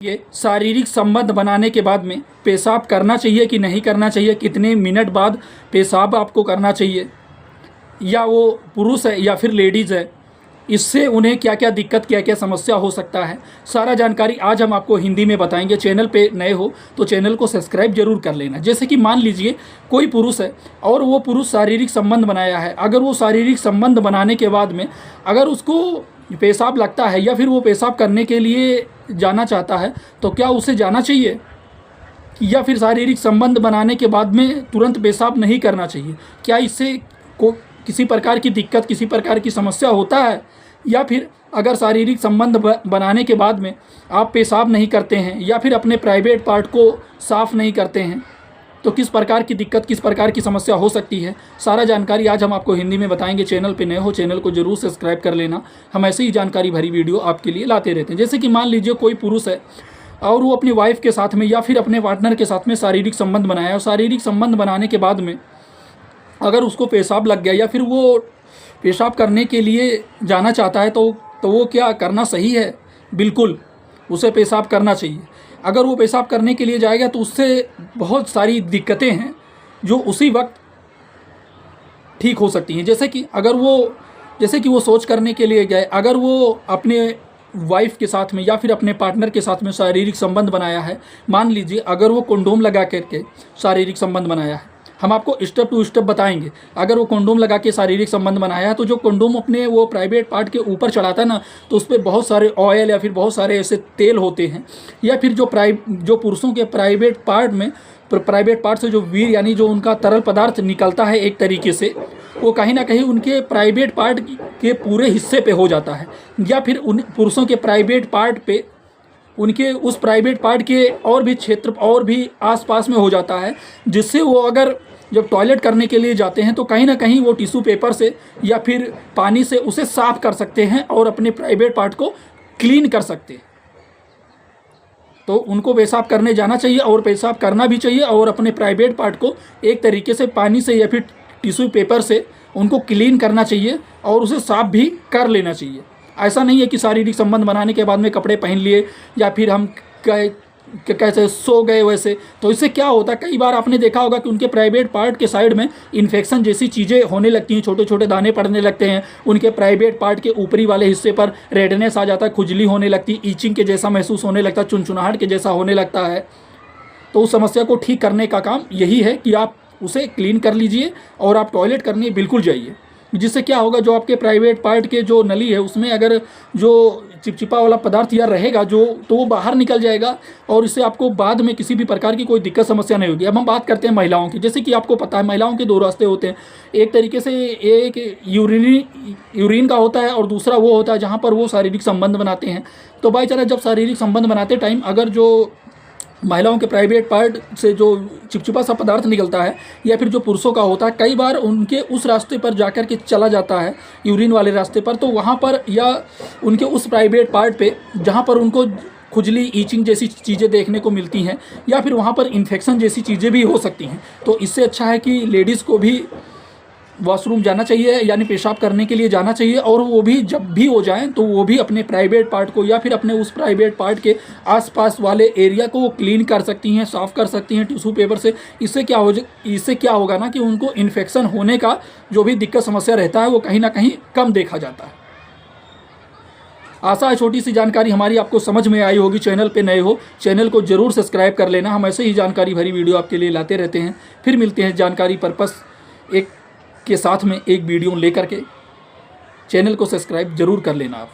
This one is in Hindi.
ये शारीरिक संबंध बनाने के बाद में पेशाब करना चाहिए कि नहीं करना चाहिए, कितने मिनट बाद पेशाब आपको करना चाहिए, या वो पुरुष है या फिर लेडीज़ है, इससे उन्हें क्या क्या दिक्कत क्या क्या समस्या हो सकता है, सारा जानकारी आज हम आपको हिंदी में बताएंगे। चैनल पे नए हो तो चैनल को सब्सक्राइब जरूर कर लेना। जैसे कि मान लीजिए कोई पुरुष है और वो पुरुष शारीरिक संबंध बनाया है, अगर वो शारीरिक संबंध बनाने के बाद में अगर उसको पेशाब लगता है या फिर वो पेशाब करने के लिए जाना चाहता है तो क्या उसे जाना चाहिए, या फिर शारीरिक संबंध बनाने के बाद में तुरंत पेशाब नहीं करना चाहिए? क्या इससे किसी प्रकार की दिक्कत, किसी प्रकार की समस्या होता है? या फिर अगर शारीरिक संबंध बनाने के बाद में आप पेशाब नहीं करते हैं या फिर अपने प्राइवेट पार्ट को साफ़ नहीं करते हैं तो किस प्रकार की दिक्कत, किस प्रकार की समस्या हो सकती है, सारा जानकारी आज हम आपको हिंदी में बताएंगे। चैनल पे नए हो चैनल को जरूर सब्सक्राइब कर लेना। हम ऐसे ही जानकारी भरी वीडियो आपके लिए लाते रहते हैं। जैसे कि मान लीजिए कोई पुरुष है और वो अपनी वाइफ के साथ में या फिर अपने पार्टनर के साथ में शारीरिक संबंध बनाया, और शारीरिक संबंध बनाने के बाद में अगर उसको पेशाब लग गया या फिर वो पेशाब करने के लिए जाना चाहता है तो वो क्या करना सही है? बिल्कुल, उसे पेशाब करना चाहिए। अगर वो पेशाब करने के लिए जाएगा तो उससे बहुत सारी दिक्कतें हैं जो उसी वक्त ठीक हो सकती हैं। जैसे कि वो सोच करने के लिए गए, अगर वो अपने वाइफ के साथ में या फिर अपने पार्टनर के साथ में शारीरिक संबंध बनाया है, मान लीजिए अगर वो कंडोम लगा करके शारीरिक संबंध बनाया है, हम आपको स्टेप टू स्टेप बताएंगे। अगर वो कंडोम लगा के शारीरिक संबंध बनाया है तो जो कंडोम अपने वो प्राइवेट पार्ट के ऊपर चढ़ाता है ना, तो उस पर बहुत सारे ऑयल या फिर बहुत सारे ऐसे तेल होते हैं, या फिर जो पुरुषों के प्राइवेट पार्ट से जो वीर यानी जो उनका तरल पदार्थ निकलता है एक तरीके से, वो कहीं ना कहीं उनके प्राइवेट पार्ट के पूरे हिस्से पे हो जाता है, या फिर उन पुरुषों के प्राइवेट पार्ट पे उनके उस प्राइवेट पार्ट के और भी क्षेत्र और भी आसपास में हो जाता है, जिससे वो अगर जब टॉयलेट करने के लिए जाते हैं तो कहीं ना कहीं वो टिश्यू पेपर से या फिर पानी से उसे साफ कर सकते हैं और अपने प्राइवेट पार्ट को क्लीन कर सकते हैं। तो उनको पेशाब करने जाना चाहिए और पेशाब करना भी चाहिए, और अपने प्राइवेट पार्ट को एक तरीके से पानी से या फिर टिश्यू पेपर से उनको क्लीन करना चाहिए और उसे साफ भी कर लेना चाहिए। ऐसा नहीं है कि शारीरिक संबंध बनाने के बाद में कपड़े पहन लिए या फिर हम कैसे सो गए वैसे, तो इससे क्या होता है, कई बार आपने देखा होगा कि उनके प्राइवेट पार्ट के साइड में इन्फेक्शन जैसी चीज़ें होने लगती हैं, छोटे छोटे दाने पड़ने लगते हैं, उनके प्राइवेट पार्ट के ऊपरी वाले हिस्से पर रेडनेस आ जाता है, खुजली होने लगती है, ईचिंग के जैसा महसूस होने लगता है, चुनचुनाहट के जैसा होने लगता है। तो उस समस्या को ठीक करने का काम यही है कि आप उसे क्लीन कर लीजिए और आप टॉयलेट करने बिल्कुल जाइए। जिससे क्या होगा, जो आपके प्राइवेट पार्ट के जो नली है उसमें अगर जो चिपचिपा वाला पदार्थ या रहेगा तो वो बाहर निकल जाएगा और इससे आपको बाद में किसी भी प्रकार की कोई दिक्कत समस्या नहीं होगी। अब हम बात करते हैं महिलाओं की। जैसे कि आपको पता है महिलाओं के दो रास्ते होते हैं, एक तरीके से एक यूरिन का होता है और दूसरा वो होता है जहाँ पर वो शारीरिक संबंध बनाते हैं। तो बाई चांस जब शारीरिक संबंध बनाते टाइम अगर जो महिलाओं के प्राइवेट पार्ट से जो चिपचिपा सा पदार्थ निकलता है या फिर जो पुरुषों का होता है, कई बार उनके उस रास्ते पर जाकर के चला जाता है, यूरिन वाले रास्ते पर, तो वहाँ पर या उनके उस प्राइवेट पार्ट पे जहाँ पर उनको खुजली, ईचिंग जैसी चीज़ें देखने को मिलती हैं या फिर वहाँ पर इन्फेक्शन जैसी चीज़ें भी हो सकती हैं। तो इससे अच्छा है कि लेडीज़ को भी वॉशरूम जाना चाहिए, यानी पेशाब करने के लिए जाना चाहिए, और वो भी जब भी हो जाएं तो वो भी अपने प्राइवेट पार्ट को या फिर अपने उस प्राइवेट पार्ट के आसपास वाले एरिया को वो क्लीन कर सकती हैं, साफ़ कर सकती हैं टिश्यू पेपर से। इससे क्या होगा ना कि उनको इन्फेक्शन होने का जो भी दिक्कत समस्या रहता है वो कहीं ना कहीं कम देखा जाता है। आशा है छोटी सी जानकारी हमारी आपको समझ में आई होगी। चैनल पे नए हो चैनल को जरूर सब्सक्राइब कर लेना। हम ऐसे ही जानकारी भरी वीडियो आपके लिए लाते रहते हैं। फिर मिलते हैं जानकारी पर्पस के साथ में एक वीडियो लेकर के। चैनल को सब्सक्राइब जरूर कर लेना आप।